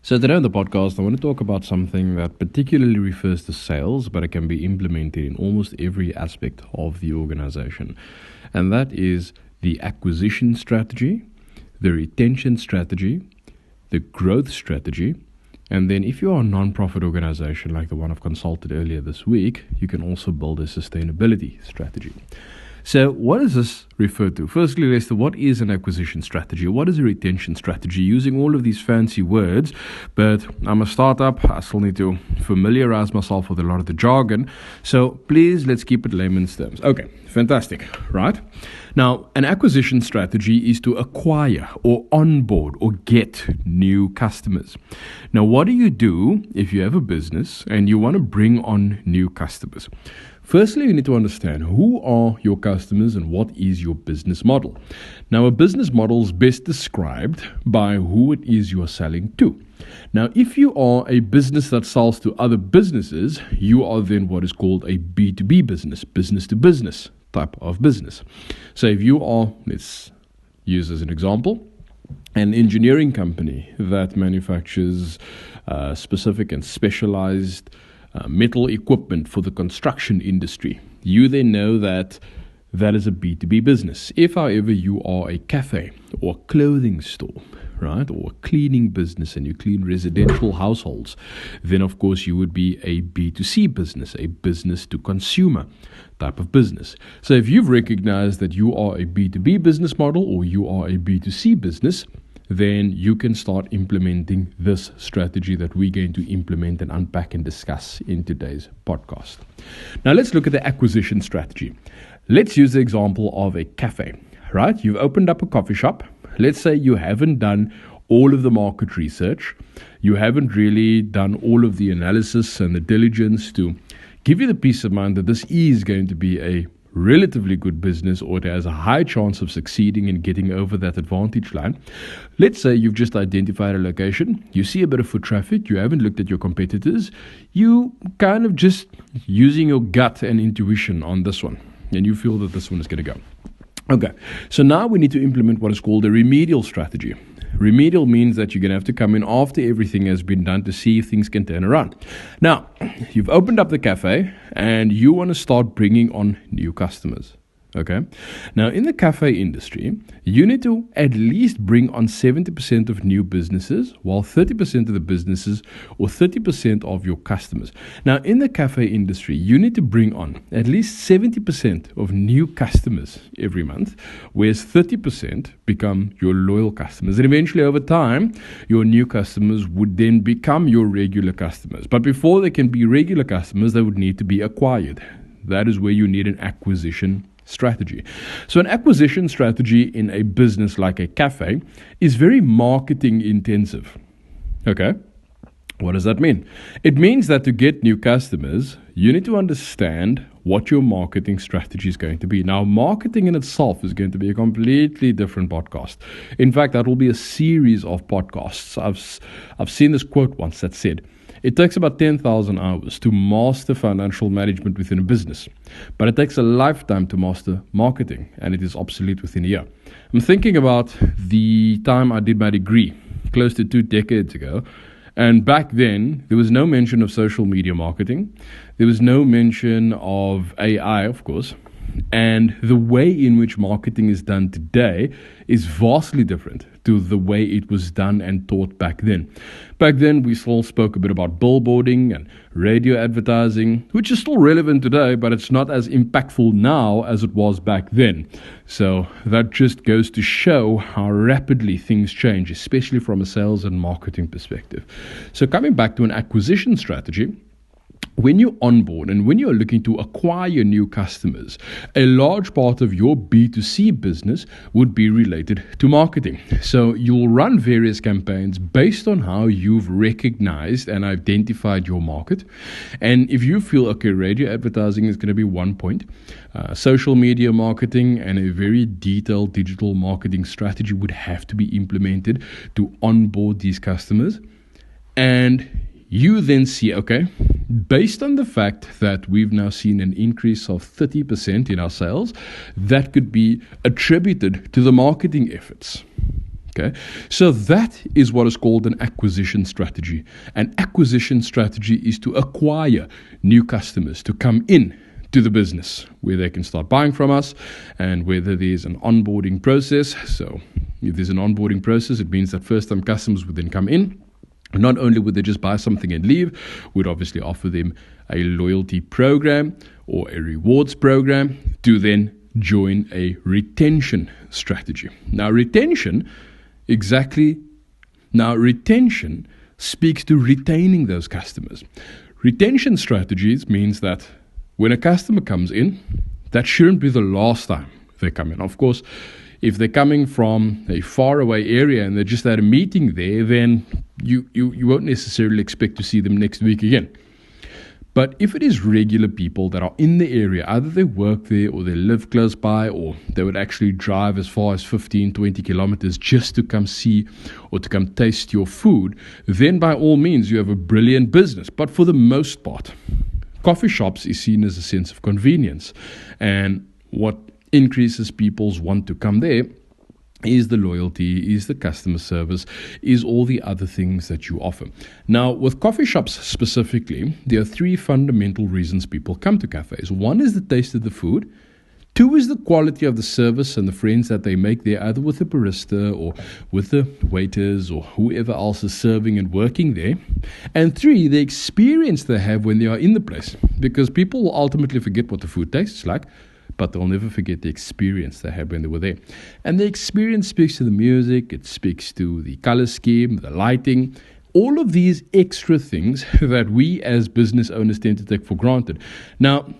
So today on the podcast, I want to talk about something that particularly refers to sales, but it can be implemented in almost every aspect of the organization. And that is the acquisition strategy, the retention strategy, the growth strategy. And then if you are a non-profit organization like the one I've consulted earlier this week, you can also build a sustainability strategy. So what does this refer to? Firstly, Lester, what is an acquisition strategy? What is a retention strategy? Using all of these fancy words, but I'm a startup. I still need to familiarize myself with a lot of the jargon. So please, let's keep it layman's terms. Okay, fantastic, right? Now, an acquisition strategy is to acquire or onboard or get new customers. Now, what do you do if you have a business and you want to bring on new customers? Firstly, you need to understand who are your customers and what is your business model. Now, a business model is best described by who it is you are selling to. Now, if you are a business that sells to other businesses, you are then what is called a B2B business, business to business type of business. So if you are, let's use as an example, an engineering company that manufactures specific and specialized metal equipment for the construction industry, you then know that that is a B2B business. If, however, you are a cafe or a clothing store, right, or a cleaning business and you clean residential households, then of course you would be a B2C business, a business to consumer type of business. So if you've recognized that you are a B2B business model or you are a B2C business, then you can start implementing this strategy that we're going to implement and unpack and discuss in today's podcast. Now let's look at the acquisition strategy. Let's use the example of a cafe, right? You've opened up a coffee shop. Let's say you haven't done all of the market research. You haven't really done all of the analysis and the diligence to give you the peace of mind that this is going to be a relatively good business, or it has a high chance of succeeding in getting over that advantage line. Let's say you've just identified a location, you see a bit of foot traffic, you haven't looked at your competitors, you kind of just using your gut and intuition on this one, and you feel that this one is going to go. Okay, so now we need to implement what is called a remedial strategy. Remedial means that you're going to have to come in after everything has been done to see if things can turn around. Now, you've opened up the cafe and you want to start bringing on new customers. Okay. Now, in the cafe industry, you need to at least bring on 70% of new businesses, while 30% of the businesses or 30% of your customers. Now, in the cafe industry, you need to bring on at least 70% of new customers every month, whereas 30% become your loyal customers. And eventually, over time, your new customers would then become your regular customers. But before they can be regular customers, they would need to be acquired. That is where you need an acquisition strategy. So an acquisition strategy in a business like a cafe is very marketing intensive. Okay. What does that mean? It means that to get new customers, you need to understand what your marketing strategy is going to be. Now, marketing in itself is going to be a completely different podcast. In fact, that will be a series of podcasts. I've seen this quote once that said, it takes about 10,000 hours to master financial management within a business, but it takes a lifetime to master marketing, and it is obsolete within a year. I'm thinking about the time I did my degree, close to 2 decades ago, and back then, there was no mention of social media marketing. There was no mention of AI, of course. And the way in which marketing is done today is vastly different to the way it was done and taught back then. Back then, we still spoke a bit about billboarding and radio advertising, which is still relevant today, but it's not as impactful now as it was back then. So that just goes to show how rapidly things change, especially from a sales and marketing perspective. So coming back to an acquisition strategy, when you onboard and when you're looking to acquire new customers, a large part of your B2C business would be related to marketing. So you'll run various campaigns based on how you've recognized and identified your market. And if you feel, okay, radio advertising is going to be one point, social media marketing and a very detailed digital marketing strategy would have to be implemented to onboard these customers. And you then see, okay, based on the fact that we've now seen an increase of 30% in our sales, that could be attributed to the marketing efforts. Okay, so that is what is called an acquisition strategy. An acquisition strategy is to acquire new customers to come in to the business where they can start buying from us, and whether there's an onboarding process. So if there's an onboarding process, it means that first time customers would then come in. Not only would they just buy something and leave, we'd obviously offer them a loyalty program or a rewards program to then join a retention strategy. Now retention speaks to retaining those customers. Retention strategies means that when a customer comes in, that shouldn't be the last time they come in. Of course, if they're coming from a faraway area and they're just at a meeting there, then you won't necessarily expect to see them next week again. But if it is regular people that are in the area, either they work there or they live close by, or they would actually drive as far as 15, 20 kilometers just to come see or to come taste your food, then by all means you have a brilliant business. But for the most part, coffee shops is seen as a sense of convenience. And what increases people's want to come there is the loyalty, is the customer service, is all the other things that you offer. Now, with coffee shops specifically, there are three fundamental reasons people come to cafes. One is the taste of the food. Two is the quality of the service and the friends that they make there, either with the barista or with the waiters or whoever else is serving and working there. And three, the experience they have when they are in the place. Because people will ultimately forget what the food tastes like, but they'll never forget the experience they had when they were there. And the experience speaks to the music, it speaks to the color scheme, the lighting, all of these extra things that we as business owners tend to take for granted. Now,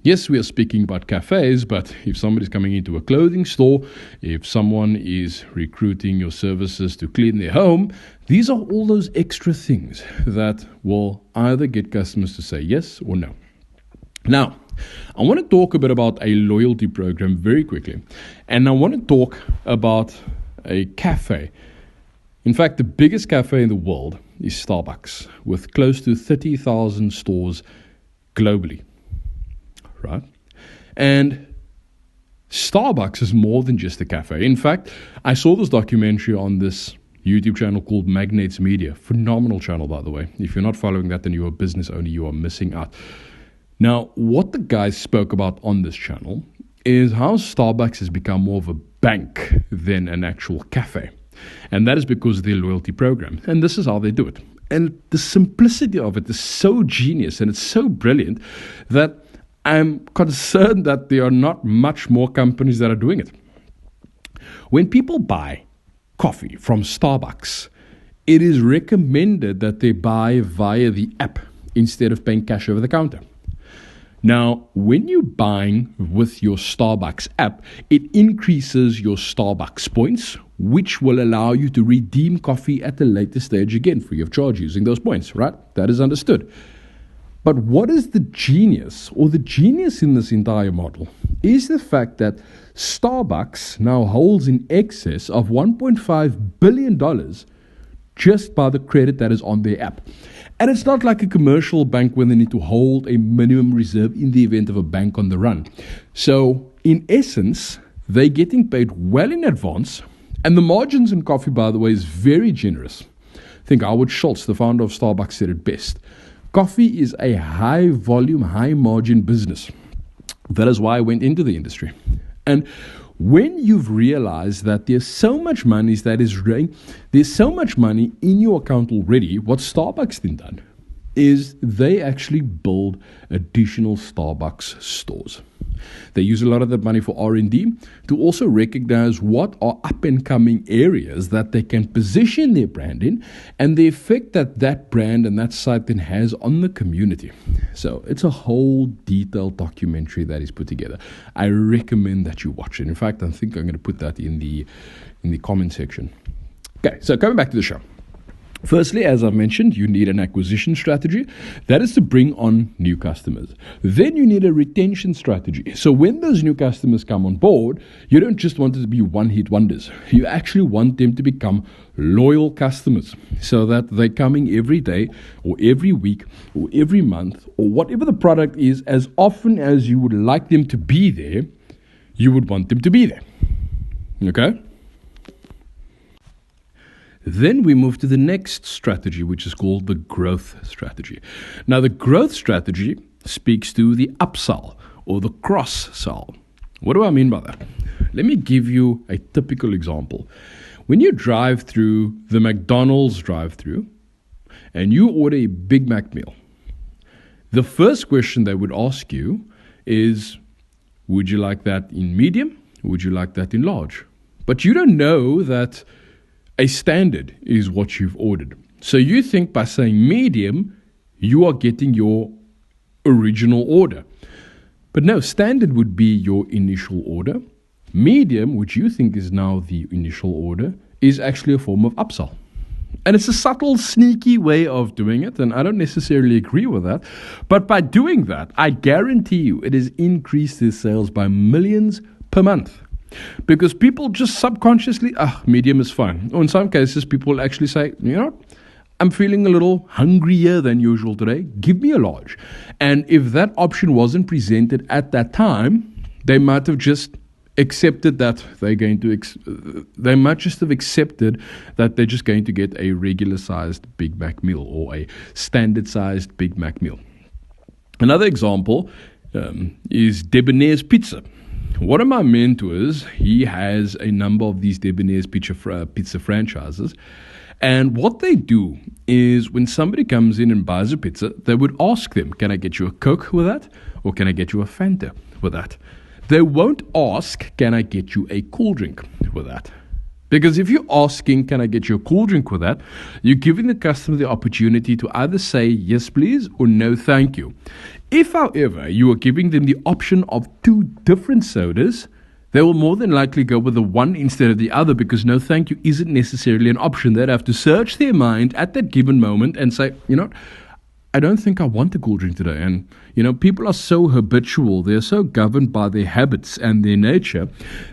yes, we are speaking about cafes, but if somebody's coming into a clothing store, if someone is recruiting your services to clean their home, these are all those extra things that will either get customers to say yes or no. Now, I want to talk a bit about a loyalty program very quickly. And I want to talk about a cafe. In fact, the biggest cafe in the world is Starbucks, with close to 30,000 stores globally. Right? And Starbucks is more than just a cafe. In fact, I saw this documentary on this YouTube channel called Magnates Media. Phenomenal channel, by the way. If you're not following that, then you're a business owner, you are missing out. Now, what the guys spoke about on this channel is how Starbucks has become more of a bank than an actual cafe. And that is because of their loyalty program. And this is how they do it. And the simplicity of it is so genius and it's so brilliant that I'm concerned that there are not much more companies that are doing it. When people buy coffee from Starbucks, it is recommended that they buy via the app instead of paying cash over the counter. Now, when you're buying with your Starbucks app, it increases your Starbucks points, which will allow you to redeem coffee at a later stage again free of charge using those points, right? That is understood. But what is the genius, or the genius in this entire model, is the fact that Starbucks now holds in excess of $1.5 billion just by the credit that is on their app. And it's not like a commercial bank where they need to hold a minimum reserve in the event of a bank on the run. So, in essence, they're getting paid well in advance. And the margins in coffee, by the way, is very generous. I think Howard Schultz, the founder of Starbucks, said it best. Coffee is a high volume, high margin business. That is why I went into the industry. And when you've realized that there's so much money there's so much money in your account already, what Starbucks then done is they actually build additional Starbucks stores. They use a lot of that money for R&D to also recognize what are up-and-coming areas that they can position their brand in and the effect that that brand and that site then has on the community. So it's a whole detailed documentary that is put together. I recommend that you watch it. In fact, I think I'm going to put that in the comment section. Okay, so coming back to the show. Firstly, as I mentioned, you need an acquisition strategy. That is to bring on new customers. Then you need a retention strategy. So when those new customers come on board, you don't just want it to be one-hit wonders. You actually want them to become loyal customers so that they're coming every day or every week or every month or whatever the product is. As often as you would like them to be there, you would want them to be there. Okay? Then we move to the next strategy, which is called the growth strategy. Now, the growth strategy speaks to the upsell or the cross-sell. What do I mean by that? Let me give you a typical example. When you drive through the McDonald's drive-through and you order a Big Mac meal, the first question they would ask you is, would you like that in medium? Would you like that in large? But you don't know that a standard is what you've ordered. So you think by saying medium, you are getting your original order. But no, standard would be your initial order. Medium, which you think is now the initial order, is actually a form of upsell. And it's a subtle, sneaky way of doing it, and I don't necessarily agree with that. But by doing that, I guarantee you it has increased their sales by millions per month. Because people just subconsciously, medium is fine. Or in some cases, people will actually say, you know, I'm feeling a little hungrier than usual today. Give me a large. And if that option wasn't presented at that time, they might have just accepted that they might just have accepted that they're just going to get a regular sized Big Mac meal or a standard sized Big Mac meal. Another example is Debonaire's Pizza. One of my mentors, he has a number of these Debonaire's pizza franchises. And what they do is when somebody comes in and buys a pizza, they would ask them, can I get you a Coke with that? Or can I get you a Fanta with that? They won't ask, can I get you a cool drink with that? Because if you're asking, can I get you a cool drink with that, you're giving the customer the opportunity to either say yes, please, or no, thank you. If, however, you are giving them the option of two different sodas, they will more than likely go with the one instead of the other because no thank you isn't necessarily an option. They'd have to search their mind at that given moment and say, you know, I don't think I want a cool drink today. And, you know, people are so habitual, they're so governed by their habits and their nature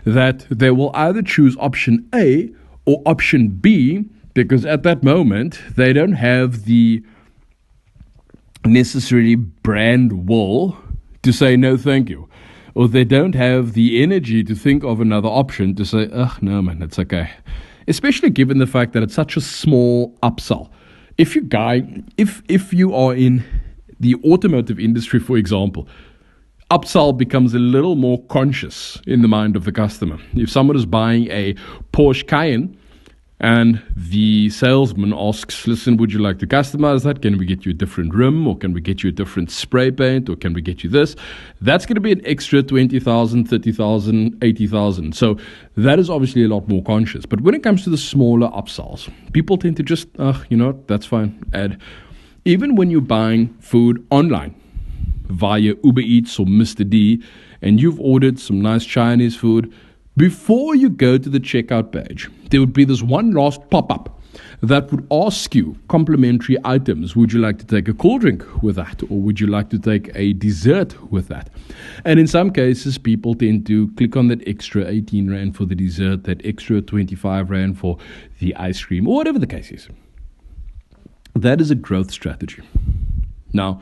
that they will either choose option A or option B because at that moment they don't have the necessarily brand will to say no thank you. Or they don't have the energy to think of another option to say, no, man, it's okay. Especially given the fact that it's such a small upsell. If you are in the automotive industry, for example, upsell becomes a little more conscious in the mind of the customer. If someone is buying a Porsche Cayenne and the salesman asks, listen, would you like to customize that? Can we get you a different rim, or can we get you a different spray paint, or can we get you this? That's going to be an extra 20,000, 30,000, 80,000. So that is obviously a lot more conscious. But when it comes to the smaller upsells, people tend to just, you know what, that's fine, add. Even when you're buying food online via Uber Eats or Mr. D, and you've ordered some nice Chinese food, before you go to the checkout page, there would be this one last pop-up that would ask you complimentary items. Would you like to take a cool drink with that? Or would you like to take a dessert with that? And in some cases, people tend to click on that extra 18 Rand for the dessert, that extra 25 Rand for the ice cream, or whatever the case is. That is a growth strategy. Now,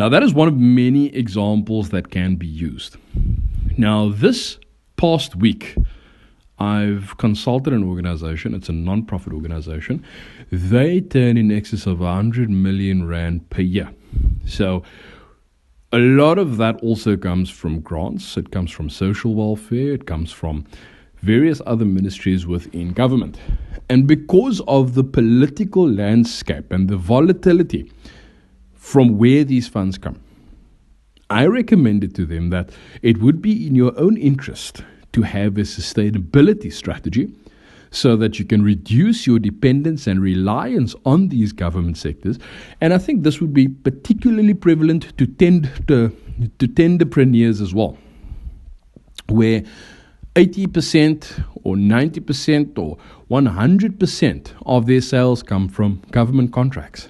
that is one of many examples that can be used. Now, this past week, I've consulted an organization. It's a non-profit organization. They turn in excess of 100 million Rand per year. So a lot of that also comes from grants. It comes from social welfare. It comes from various other ministries within government. And because of the political landscape and the volatility from where these funds come, I recommended to them that it would be in your own interest to have a sustainability strategy so that you can reduce your dependence and reliance on these government sectors. And I think this would be particularly prevalent to tenderpreneurs as well, where 80% or 90% or 100% of their sales come from government contracts.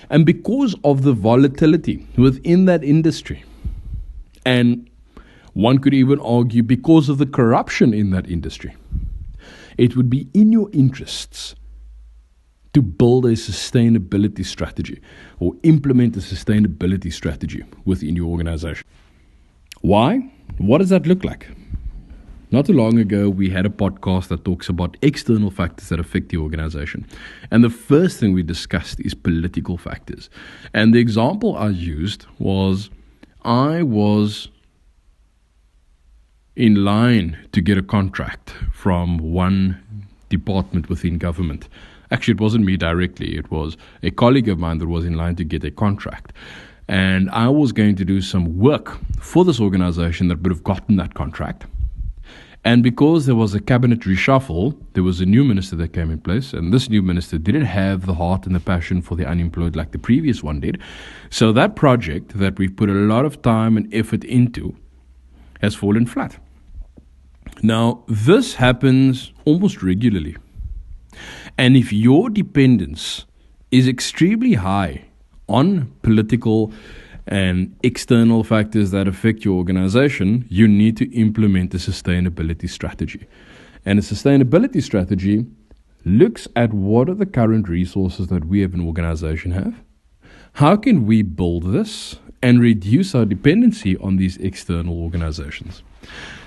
And because of the volatility within that industry, and one could even argue because of the corruption in that industry, it would be in your interests to build a sustainability strategy or implement a sustainability strategy within your organization. Why? What does that look like? Not too long ago, we had a podcast that talks about external factors that affect the organization. And the first thing we discussed is political factors. And the example I used was I was in line to get a contract from one department within government. Actually, it wasn't me directly. It was a colleague of mine that was in line to get a contract. And I was going to do some work for this organization that would have gotten that contract. And because there was a cabinet reshuffle, there was a new minister that came in place, and this new minister didn't have the heart and the passion for the unemployed like the previous one did. So that project that we've put a lot of time and effort into has fallen flat. Now, this happens almost regularly. And if your dependence is extremely high on political and external factors that affect your organization, you need to implement a sustainability strategy. And a sustainability strategy looks at what are the current resources that we as an organization have. How can we build this and reduce our dependency on these external organizations?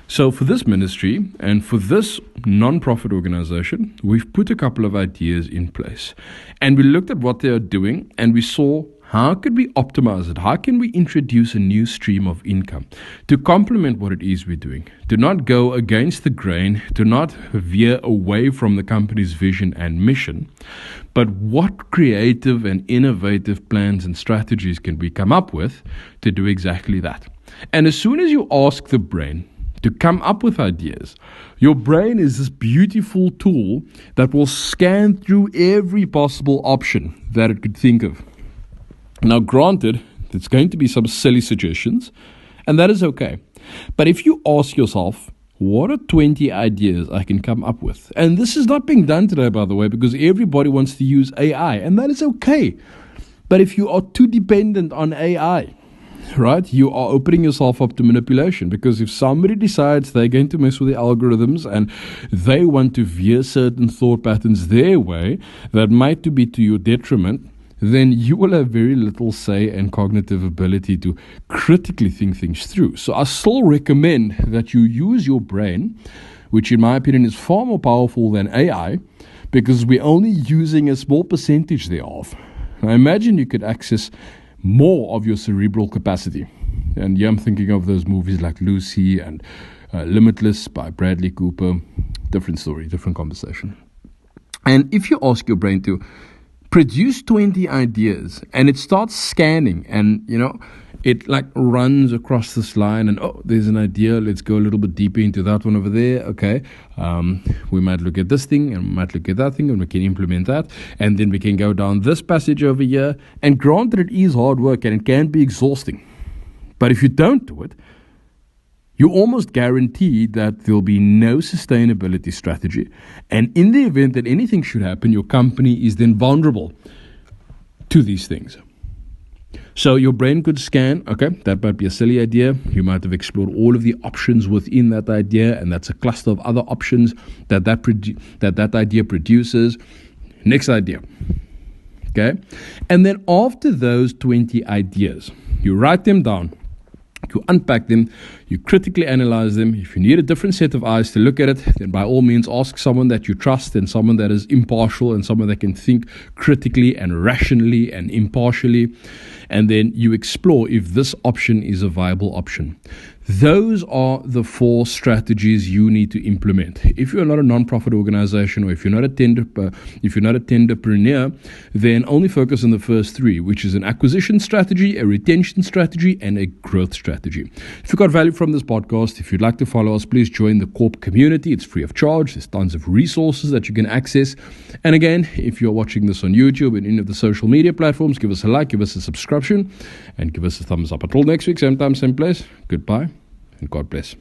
So for this ministry and for this non-profit organization, we've put a couple of ideas in place. And we looked at what they are doing and we saw how could we optimize it? How can we introduce a new stream of income to complement what it is we're doing? To not go against the grain, to not veer away from the company's vision and mission, but what creative and innovative plans and strategies can we come up with to do exactly that? And as soon as you ask the brain to come up with ideas, your brain is this beautiful tool that will scan through every possible option that it could think of. Now, granted, there's going to be some silly suggestions, and that is okay. But if you ask yourself, what are 20 ideas I can come up with? And this is not being done today, by the way, because everybody wants to use AI, and that is okay. But if you are too dependent on AI, right, you are opening yourself up to manipulation, because if somebody decides they're going to mess with the algorithms and they want to veer certain thought patterns their way that might be to your detriment, then you will have very little say and cognitive ability to critically think things through. So I still recommend that you use your brain, which in my opinion is far more powerful than AI, because we're only using a small percentage thereof. Now imagine you could access more of your cerebral capacity. And yeah, I'm thinking of those movies like Lucy and Limitless by Bradley Cooper. Different story, different conversation. And if you ask your brain to produce 20 ideas and it starts scanning and, it like runs across this line and, there's an idea. Let's go a little bit deeper into that one over there. Okay. We might look at this thing and we might look at that thing and we can implement that. And then we can go down this passage over here. And granted, it is hard work and it can be exhausting. But if you don't do it, you're almost guaranteed that there'll be no sustainability strategy. And in the event that anything should happen, your company is then vulnerable to these things. So your brain could scan, okay, that might be a silly idea. You might have explored all of the options within that idea, and that's a cluster of other options that idea produces. Next idea, okay? And then after those 20 ideas, you write them down. You unpack them, you critically analyze them. If you need a different set of eyes to look at it, then by all means ask someone that you trust and someone that is impartial and someone that can think critically and rationally and impartially. And then you explore if this option is a viable option. Those are the 4 strategies you need to implement. If you're not a non-profit organization or if you're not a tenderpreneur, then only focus on the first 3, which is an acquisition strategy, a retention strategy, and a growth strategy. If you got value from this podcast, if you'd like to follow us, please join the Corp community. It's free of charge. There's tons of resources that you can access. And again, if you're watching this on YouTube and any of the social media platforms, give us a like, give us a subscription, and give us a thumbs up. Until next week, same time, same place. Goodbye. And God bless.